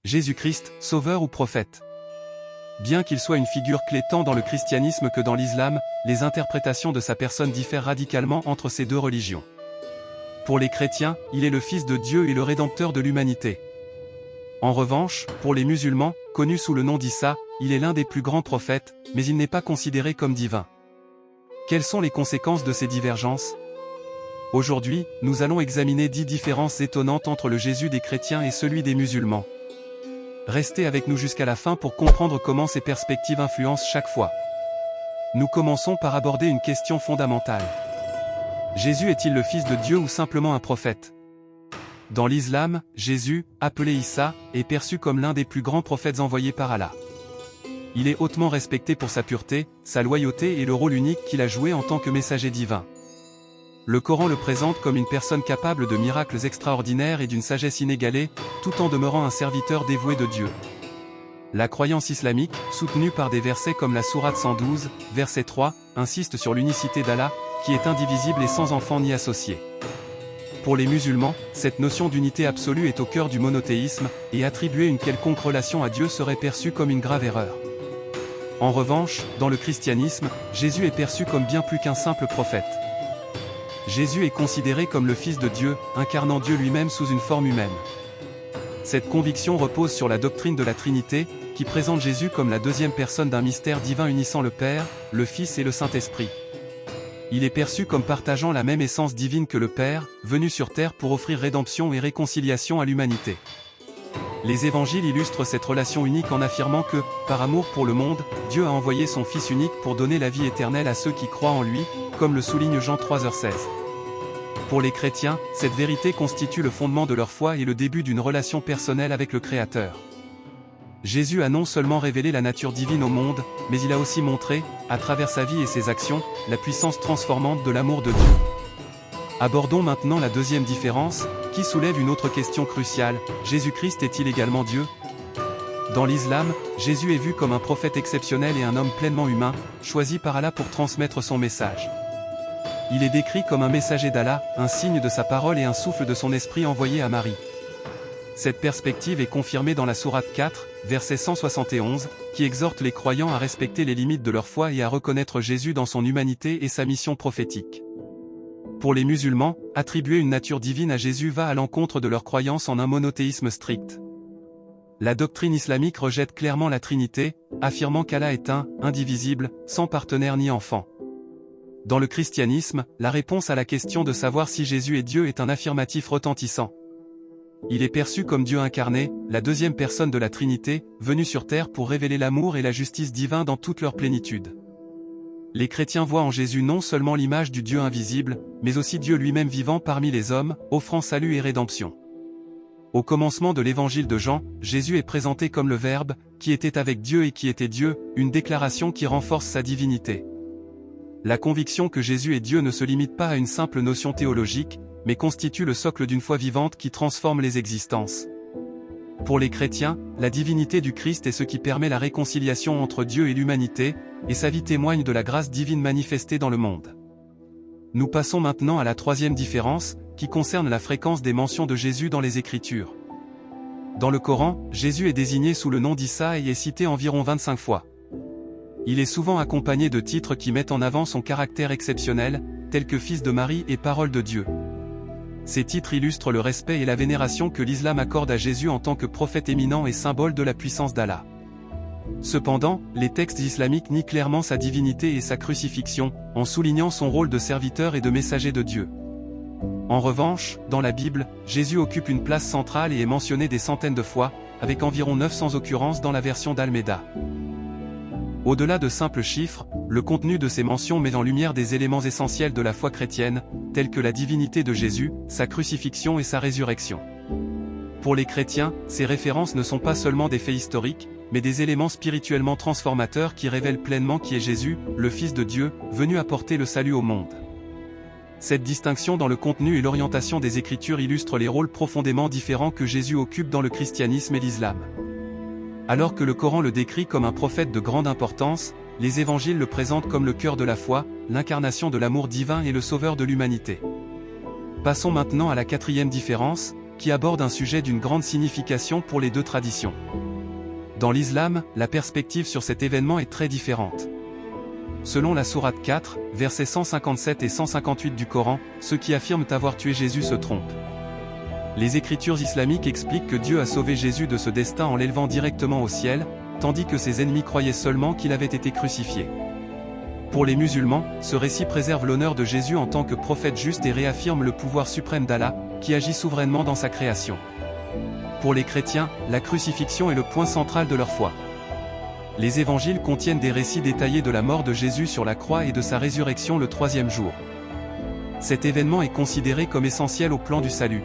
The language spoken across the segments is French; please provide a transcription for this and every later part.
Jésus-Christ, sauveur ou prophète. Bien qu'il soit une figure clé tant dans le christianisme que dans l'islam, les interprétations de sa personne diffèrent radicalement entre ces deux religions. Pour les chrétiens, il est le Fils de Dieu et le Rédempteur de l'humanité. En revanche, pour les musulmans, connu sous le nom d'Issa, il est l'un des plus grands prophètes, mais il n'est pas considéré comme divin. Quelles sont les conséquences de ces divergences? Aujourd'hui, nous allons examiner 10 différences étonnantes entre le Jésus des chrétiens et celui des musulmans. Restez avec nous jusqu'à la fin pour comprendre comment ces perspectives influencent chaque foi. Nous commençons par aborder une question fondamentale. Jésus est-il le Fils de Dieu ou simplement un prophète? Dans l'islam, Jésus, appelé Issa, est perçu comme l'un des plus grands prophètes envoyés par Allah. Il est hautement respecté pour sa pureté, sa loyauté et le rôle unique qu'il a joué en tant que messager divin. Le Coran le présente comme une personne capable de miracles extraordinaires et d'une sagesse inégalée, tout en demeurant un serviteur dévoué de Dieu. La croyance islamique, soutenue par des versets comme la sourate 112, verset 3, insiste sur l'unicité d'Allah, qui est indivisible et sans enfant ni associé. Pour les musulmans, cette notion d'unité absolue est au cœur du monothéisme, et attribuer une quelconque relation à Dieu serait perçu comme une grave erreur. En revanche, dans le christianisme, Jésus est perçu comme bien plus qu'un simple prophète. Jésus est considéré comme le Fils de Dieu, incarnant Dieu lui-même sous une forme humaine. Cette conviction repose sur la doctrine de la Trinité, qui présente Jésus comme la deuxième personne d'un mystère divin unissant le Père, le Fils et le Saint-Esprit. Il est perçu comme partageant la même essence divine que le Père, venu sur terre pour offrir rédemption et réconciliation à l'humanité. Les évangiles illustrent cette relation unique en affirmant que, par amour pour le monde, Dieu a envoyé son Fils unique pour donner la vie éternelle à ceux qui croient en lui, comme le souligne Jean 3h16. Pour les chrétiens, cette vérité constitue le fondement de leur foi et le début d'une relation personnelle avec le Créateur. Jésus a non seulement révélé la nature divine au monde, mais il a aussi montré, à travers sa vie et ses actions, la puissance transformante de l'amour de Dieu. Abordons maintenant la deuxième différence, qui soulève une autre question cruciale: Jésus-Christ est-il également Dieu? Dans l'islam, Jésus est vu comme un prophète exceptionnel et un homme pleinement humain, choisi par Allah pour transmettre son message. Il est décrit comme un messager d'Allah, un signe de sa parole et un souffle de son esprit envoyé à Marie. Cette perspective est confirmée dans la sourate 4, verset 171, qui exhorte les croyants à respecter les limites de leur foi et à reconnaître Jésus dans son humanité et sa mission prophétique. Pour les musulmans, attribuer une nature divine à Jésus va à l'encontre de leur croyance en un monothéisme strict. La doctrine islamique rejette clairement la Trinité, affirmant qu'Allah est un, indivisible, sans partenaire ni enfant. Dans le christianisme, la réponse à la question de savoir si Jésus est Dieu est un affirmatif retentissant. Il est perçu comme Dieu incarné, la deuxième personne de la Trinité, venue sur terre pour révéler l'amour et la justice divin dans toute leur plénitude. Les chrétiens voient en Jésus non seulement l'image du Dieu invisible, mais aussi Dieu lui-même vivant parmi les hommes, offrant salut et rédemption. Au commencement de l'évangile de Jean, Jésus est présenté comme le Verbe, qui était avec Dieu et qui était Dieu, une déclaration qui renforce sa divinité. La conviction que Jésus est Dieu ne se limite pas à une simple notion théologique, mais constitue le socle d'une foi vivante qui transforme les existences. Pour les chrétiens, la divinité du Christ est ce qui permet la réconciliation entre Dieu et l'humanité, et sa vie témoigne de la grâce divine manifestée dans le monde. Nous passons maintenant à la troisième différence, qui concerne la fréquence des mentions de Jésus dans les Écritures. Dans le Coran, Jésus est désigné sous le nom d'Issa et est cité environ 25 fois. Il est souvent accompagné de titres qui mettent en avant son caractère exceptionnel, tels que Fils de Marie et Parole de Dieu. Ces titres illustrent le respect et la vénération que l'islam accorde à Jésus en tant que prophète éminent et symbole de la puissance d'Allah. Cependant, les textes islamiques nient clairement sa divinité et sa crucifixion, en soulignant son rôle de serviteur et de messager de Dieu. En revanche, dans la Bible, Jésus occupe une place centrale et est mentionné des centaines de fois, avec environ 900 occurrences dans la version d'Almeida. Au-delà de simples chiffres, le contenu de ces mentions met en lumière des éléments essentiels de la foi chrétienne, tels que la divinité de Jésus, sa crucifixion et sa résurrection. Pour les chrétiens, ces références ne sont pas seulement des faits historiques, mais des éléments spirituellement transformateurs qui révèlent pleinement qui est Jésus, le Fils de Dieu, venu apporter le salut au monde. Cette distinction dans le contenu et l'orientation des Écritures illustre les rôles profondément différents que Jésus occupe dans le christianisme et l'islam. Alors que le Coran le décrit comme un prophète de grande importance, les évangiles le présentent comme le cœur de la foi, l'incarnation de l'amour divin et le sauveur de l'humanité. Passons maintenant à la quatrième différence, qui aborde un sujet d'une grande signification pour les deux traditions. Dans l'islam, la perspective sur cet événement est très différente. Selon la sourate 4, versets 157 et 158 du Coran, ceux qui affirment avoir tué Jésus se trompent. Les écritures islamiques expliquent que Dieu a sauvé Jésus de ce destin en l'élevant directement au ciel, tandis que ses ennemis croyaient seulement qu'il avait été crucifié. Pour les musulmans, ce récit préserve l'honneur de Jésus en tant que prophète juste et réaffirme le pouvoir suprême d'Allah, qui agit souverainement dans sa création. Pour les chrétiens, la crucifixion est le point central de leur foi. Les évangiles contiennent des récits détaillés de la mort de Jésus sur la croix et de sa résurrection le troisième jour. Cet événement est considéré comme essentiel au plan du salut.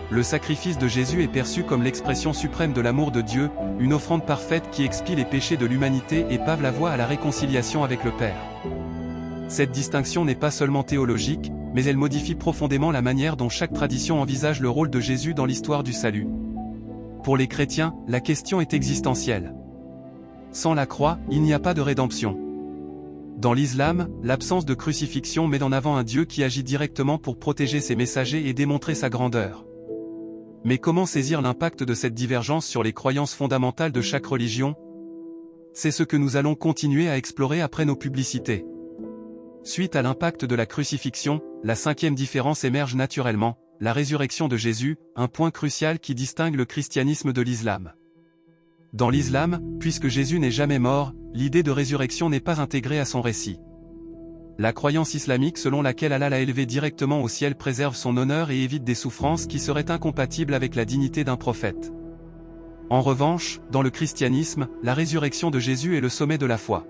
Le sacrifice de Jésus est perçu comme l'expression suprême de l'amour de Dieu, une offrande parfaite qui expie les péchés de l'humanité et pave la voie à la réconciliation avec le Père. Cette distinction n'est pas seulement théologique, mais elle modifie profondément la manière dont chaque tradition envisage le rôle de Jésus dans l'histoire du salut. Pour les chrétiens, la question est existentielle. Sans la croix, il n'y a pas de rédemption. Dans l'islam, l'absence de crucifixion met en avant un Dieu qui agit directement pour protéger ses messagers et démontrer sa grandeur. Mais comment saisir l'impact de cette divergence sur les croyances fondamentales de chaque religion? C'est ce que nous allons continuer à explorer après nos publicités. Suite à l'impact de la crucifixion, la cinquième différence émerge naturellement, la résurrection de Jésus, un point crucial qui distingue le christianisme de l'islam. Dans l'islam, puisque Jésus n'est jamais mort, l'idée de résurrection n'est pas intégrée à son récit. La croyance islamique selon laquelle Allah l'a élevé directement au ciel préserve son honneur et évite des souffrances qui seraient incompatibles avec la dignité d'un prophète. En revanche, dans le christianisme, la résurrection de Jésus est le sommet de la foi.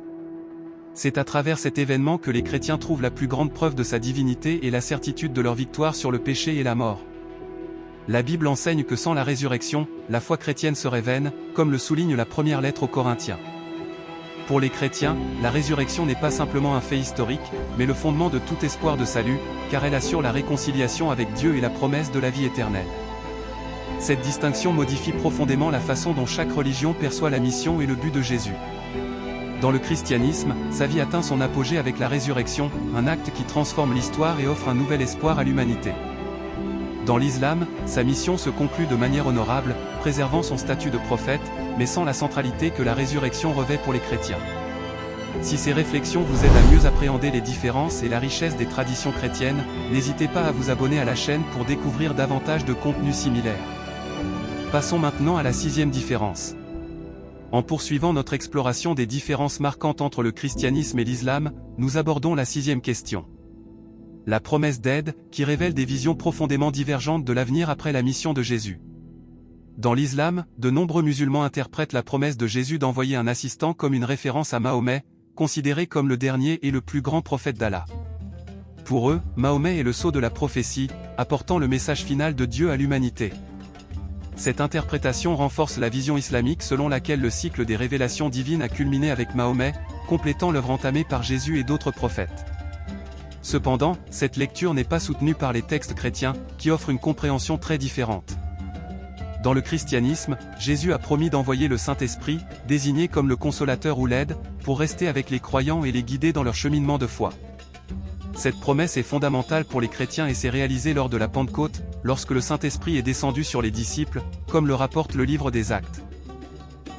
C'est à travers cet événement que les chrétiens trouvent la plus grande preuve de sa divinité et la certitude de leur victoire sur le péché et la mort. La Bible enseigne que sans la résurrection, la foi chrétienne serait vaine, comme le souligne la première lettre aux Corinthiens. Pour les chrétiens, la résurrection n'est pas simplement un fait historique, mais le fondement de tout espoir de salut, car elle assure la réconciliation avec Dieu et la promesse de la vie éternelle. Cette distinction modifie profondément la façon dont chaque religion perçoit la mission et le but de Jésus. Dans le christianisme, sa vie atteint son apogée avec la résurrection, un acte qui transforme l'histoire et offre un nouvel espoir à l'humanité. Dans l'islam, sa mission se conclut de manière honorable, préservant son statut de prophète, mais sans la centralité que la résurrection revêt pour les chrétiens. Si ces réflexions vous aident à mieux appréhender les différences et la richesse des traditions chrétiennes, n'hésitez pas à vous abonner à la chaîne pour découvrir davantage de contenus similaires. Passons maintenant à la sixième différence. En poursuivant notre exploration des différences marquantes entre le christianisme et l'islam, nous abordons la sixième question. La promesse d'aide, qui révèle des visions profondément divergentes de l'avenir après la mission de Jésus. Dans l'islam, de nombreux musulmans interprètent la promesse de Jésus d'envoyer un assistant comme une référence à Mahomet, considéré comme le dernier et le plus grand prophète d'Allah. Pour eux, Mahomet est le sceau de la prophétie, apportant le message final de Dieu à l'humanité. Cette interprétation renforce la vision islamique selon laquelle le cycle des révélations divines a culminé avec Mahomet, complétant l'œuvre entamée par Jésus et d'autres prophètes. Cependant, cette lecture n'est pas soutenue par les textes chrétiens, qui offrent une compréhension très différente. Dans le christianisme, Jésus a promis d'envoyer le Saint-Esprit, désigné comme le consolateur ou l'aide, pour rester avec les croyants et les guider dans leur cheminement de foi. Cette promesse est fondamentale pour les chrétiens et s'est réalisée lors de la Pentecôte, lorsque le Saint-Esprit est descendu sur les disciples, comme le rapporte le livre des Actes.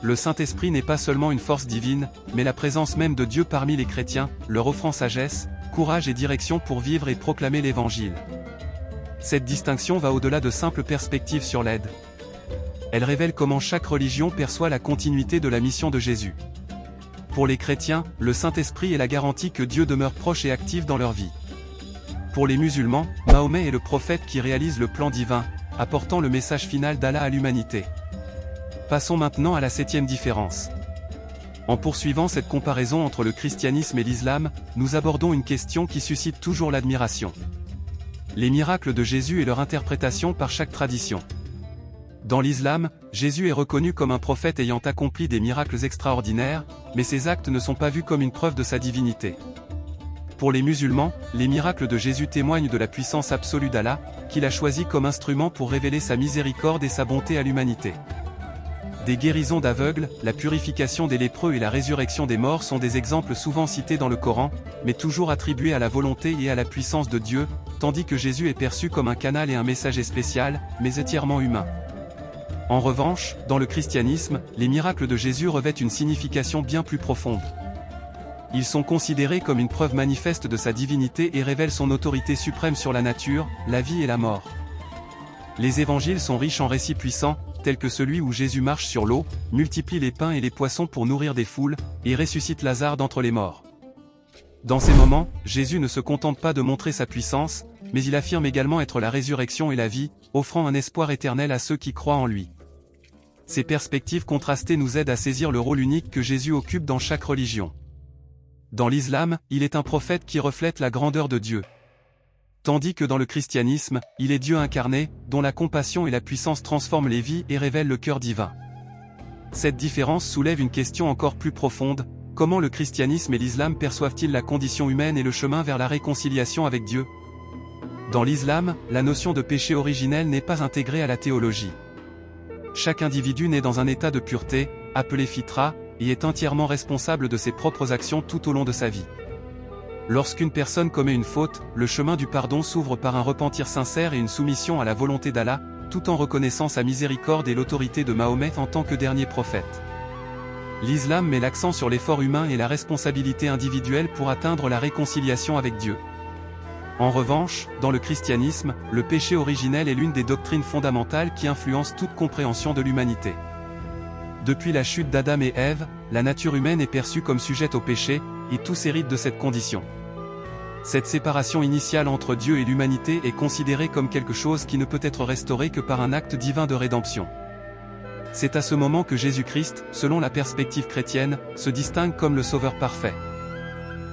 Le Saint-Esprit n'est pas seulement une force divine, mais la présence même de Dieu parmi les chrétiens, leur offrant sagesse, courage et direction pour vivre et proclamer l'Évangile. Cette distinction va au-delà de simples perspectives sur l'aide. Elle révèle comment chaque religion perçoit la continuité de la mission de Jésus. Pour les chrétiens, le Saint-Esprit est la garantie que Dieu demeure proche et actif dans leur vie. Pour les musulmans, Mahomet est le prophète qui réalise le plan divin, apportant le message final d'Allah à l'humanité. Passons maintenant à la septième différence. En poursuivant cette comparaison entre le christianisme et l'islam, nous abordons une question qui suscite toujours l'admiration. Les miracles de Jésus et leur interprétation par chaque tradition. Dans l'islam, Jésus est reconnu comme un prophète ayant accompli des miracles extraordinaires, mais ces actes ne sont pas vus comme une preuve de sa divinité. Pour les musulmans, les miracles de Jésus témoignent de la puissance absolue d'Allah, qu'il a choisi comme instrument pour révéler sa miséricorde et sa bonté à l'humanité. Des guérisons d'aveugles, la purification des lépreux et la résurrection des morts sont des exemples souvent cités dans le Coran, mais toujours attribués à la volonté et à la puissance de Dieu, tandis que Jésus est perçu comme un canal et un messager spécial, mais entièrement humain. En revanche, dans le christianisme, les miracles de Jésus revêtent une signification bien plus profonde. Ils sont considérés comme une preuve manifeste de sa divinité et révèlent son autorité suprême sur la nature, la vie et la mort. Les évangiles sont riches en récits puissants, tels que celui où Jésus marche sur l'eau, multiplie les pains et les poissons pour nourrir des foules, et ressuscite Lazare d'entre les morts. Dans ces moments, Jésus ne se contente pas de montrer sa puissance, mais il affirme également être la résurrection et la vie, offrant un espoir éternel à ceux qui croient en lui. Ces perspectives contrastées nous aident à saisir le rôle unique que Jésus occupe dans chaque religion. Dans l'islam, il est un prophète qui reflète la grandeur de Dieu. Tandis que dans le christianisme, il est Dieu incarné, dont la compassion et la puissance transforment les vies et révèlent le cœur divin. Cette différence soulève une question encore plus profonde: comment le christianisme et l'islam perçoivent-ils la condition humaine et le chemin vers la réconciliation avec Dieu? Dans l'islam, la notion de péché originel n'est pas intégrée à la théologie. Chaque individu naît dans un état de pureté, appelé fitra, et est entièrement responsable de ses propres actions tout au long de sa vie. Lorsqu'une personne commet une faute, le chemin du pardon s'ouvre par un repentir sincère et une soumission à la volonté d'Allah, tout en reconnaissant sa miséricorde et l'autorité de Mahomet en tant que dernier prophète. L'islam met l'accent sur l'effort humain et la responsabilité individuelle pour atteindre la réconciliation avec Dieu. En revanche, dans le christianisme, le péché originel est l'une des doctrines fondamentales qui influence toute compréhension de l'humanité. Depuis la chute d'Adam et Ève, la nature humaine est perçue comme sujette au péché, et tous héritent de cette condition. Cette séparation initiale entre Dieu et l'humanité est considérée comme quelque chose qui ne peut être restauré que par un acte divin de rédemption. C'est à ce moment que Jésus-Christ, selon la perspective chrétienne, se distingue comme le Sauveur parfait.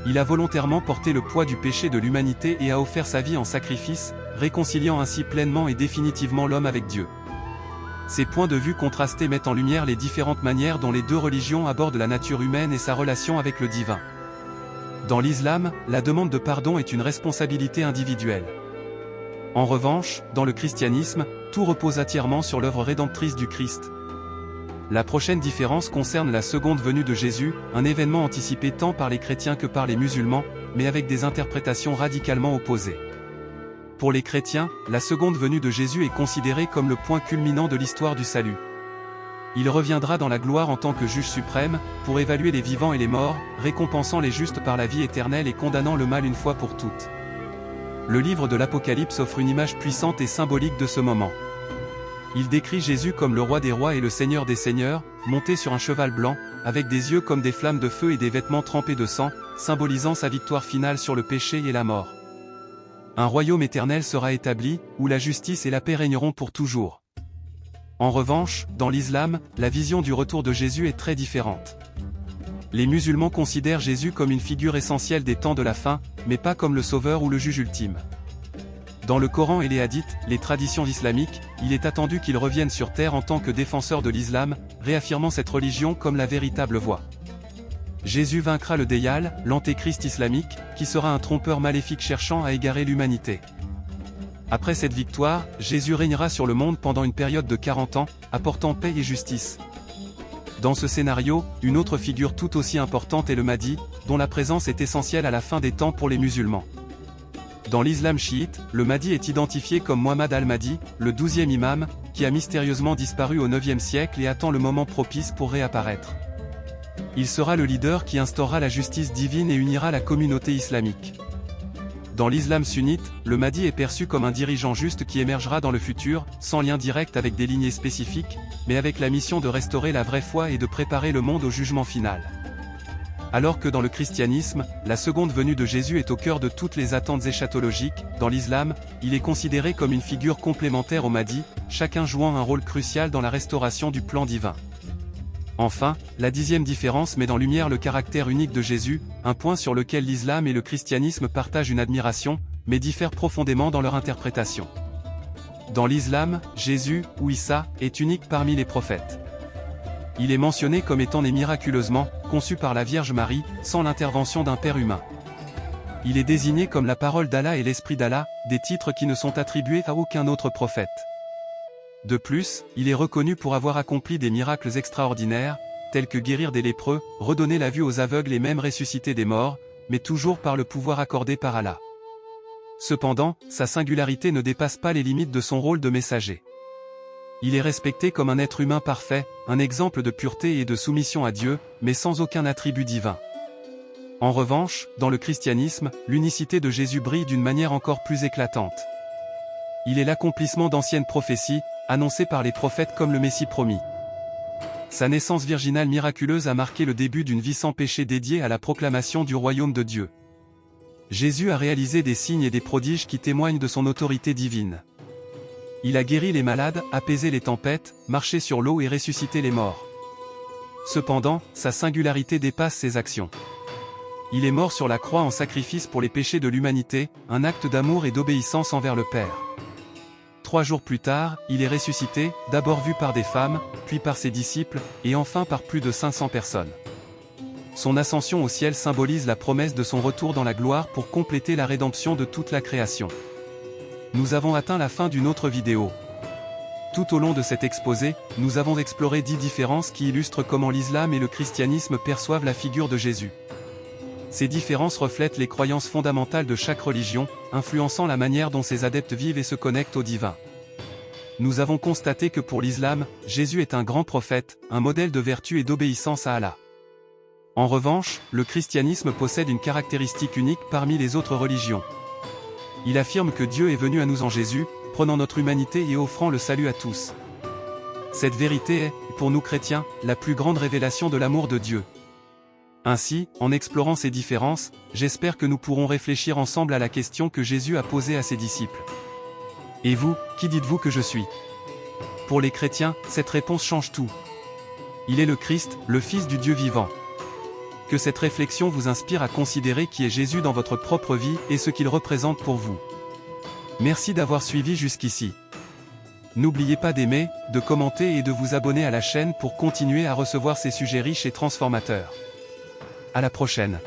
Il a volontairement porté le poids du péché de l'humanité et a offert sa vie en sacrifice, réconciliant ainsi pleinement et définitivement l'homme avec Dieu. Ces points de vue contrastés mettent en lumière les différentes manières dont les deux religions abordent la nature humaine et sa relation avec le divin. Dans l'islam, la demande de pardon est une responsabilité individuelle. En revanche, dans le christianisme, tout repose entièrement sur l'œuvre rédemptrice du Christ. La prochaine différence concerne la seconde venue de Jésus, un événement anticipé tant par les chrétiens que par les musulmans, mais avec des interprétations radicalement opposées. Pour les chrétiens, la seconde venue de Jésus est considérée comme le point culminant de l'histoire du salut. Il reviendra dans la gloire en tant que juge suprême, pour évaluer les vivants et les morts, récompensant les justes par la vie éternelle et condamnant le mal une fois pour toutes. Le livre de l'Apocalypse offre une image puissante et symbolique de ce moment. Il décrit Jésus comme le roi des rois et le seigneur des seigneurs, monté sur un cheval blanc, avec des yeux comme des flammes de feu et des vêtements trempés de sang, symbolisant sa victoire finale sur le péché et la mort. Un royaume éternel sera établi, où la justice et la paix régneront pour toujours. En revanche, dans l'islam, la vision du retour de Jésus est très différente. Les musulmans considèrent Jésus comme une figure essentielle des temps de la fin, mais pas comme le sauveur ou le juge ultime. Dans le Coran et les hadiths, les traditions islamiques, il est attendu qu'il revienne sur terre en tant que défenseur de l'islam, réaffirmant cette religion comme la véritable voie. Jésus vaincra le Déjjal, l'antéchrist islamique, qui sera un trompeur maléfique cherchant à égarer l'humanité. Après cette victoire, Jésus régnera sur le monde pendant une période de 40 ans, apportant paix et justice. Dans ce scénario, une autre figure tout aussi importante est le Mahdi, dont la présence est essentielle à la fin des temps pour les musulmans. Dans l'islam chiite, le Mahdi est identifié comme Muhammad al-Mahdi, le 12e imam, qui a mystérieusement disparu au 9e siècle et attend le moment propice pour réapparaître. Il sera le leader qui instaurera la justice divine et unira la communauté islamique. Dans l'islam sunnite, le Mahdi est perçu comme un dirigeant juste qui émergera dans le futur, sans lien direct avec des lignées spécifiques, mais avec la mission de restaurer la vraie foi et de préparer le monde au jugement final. Alors que dans le christianisme, la seconde venue de Jésus est au cœur de toutes les attentes eschatologiques, dans l'islam, il est considéré comme une figure complémentaire au Mahdi, chacun jouant un rôle crucial dans la restauration du plan divin. Enfin, la 10e différence met en lumière le caractère unique de Jésus, un point sur lequel l'islam et le christianisme partagent une admiration, mais diffèrent profondément dans leur interprétation. Dans l'islam, Jésus, ou Issa, est unique parmi les prophètes. Il est mentionné comme étant né miraculeusement, conçu par la Vierge Marie, sans l'intervention d'un père humain. Il est désigné comme la parole d'Allah et l'esprit d'Allah, des titres qui ne sont attribués à aucun autre prophète. De plus, il est reconnu pour avoir accompli des miracles extraordinaires, tels que guérir des lépreux, redonner la vue aux aveugles et même ressusciter des morts, mais toujours par le pouvoir accordé par Allah. Cependant, sa singularité ne dépasse pas les limites de son rôle de messager. Il est respecté comme un être humain parfait, un exemple de pureté et de soumission à Dieu, mais sans aucun attribut divin. En revanche, dans le christianisme, l'unicité de Jésus brille d'une manière encore plus éclatante. Il est l'accomplissement d'anciennes prophéties, annoncées par les prophètes comme le Messie promis. Sa naissance virginale miraculeuse a marqué le début d'une vie sans péché dédiée à la proclamation du royaume de Dieu. Jésus a réalisé des signes et des prodiges qui témoignent de son autorité divine. Il a guéri les malades, apaisé les tempêtes, marché sur l'eau et ressuscité les morts. Cependant, sa singularité dépasse ses actions. Il est mort sur la croix en sacrifice pour les péchés de l'humanité, un acte d'amour et d'obéissance envers le Père. 3 jours plus tard, il est ressuscité, d'abord vu par des femmes, puis par ses disciples, et enfin par plus de 500 personnes. Son ascension au ciel symbolise la promesse de son retour dans la gloire pour compléter la rédemption de toute la création. Nous avons atteint la fin d'une autre vidéo. Tout au long de cet exposé, nous avons exploré 10 différences qui illustrent comment l'islam et le christianisme perçoivent la figure de Jésus. Ces différences reflètent les croyances fondamentales de chaque religion, influençant la manière dont ses adeptes vivent et se connectent au divin. Nous avons constaté que pour l'islam, Jésus est un grand prophète, un modèle de vertu et d'obéissance à Allah. En revanche, le christianisme possède une caractéristique unique parmi les autres religions. Il affirme que Dieu est venu à nous en Jésus, prenant notre humanité et offrant le salut à tous. Cette vérité est, pour nous chrétiens, la plus grande révélation de l'amour de Dieu. Ainsi, en explorant ces différences, j'espère que nous pourrons réfléchir ensemble à la question que Jésus a posée à ses disciples. Et vous, qui dites-vous que je suis? Pour les chrétiens, cette réponse change tout. Il est le Christ, le Fils du Dieu vivant. Que cette réflexion vous inspire à considérer qui est Jésus dans votre propre vie et ce qu'il représente pour vous. Merci d'avoir suivi jusqu'ici. N'oubliez pas d'aimer, de commenter et de vous abonner à la chaîne pour continuer à recevoir ces sujets riches et transformateurs. À la prochaine.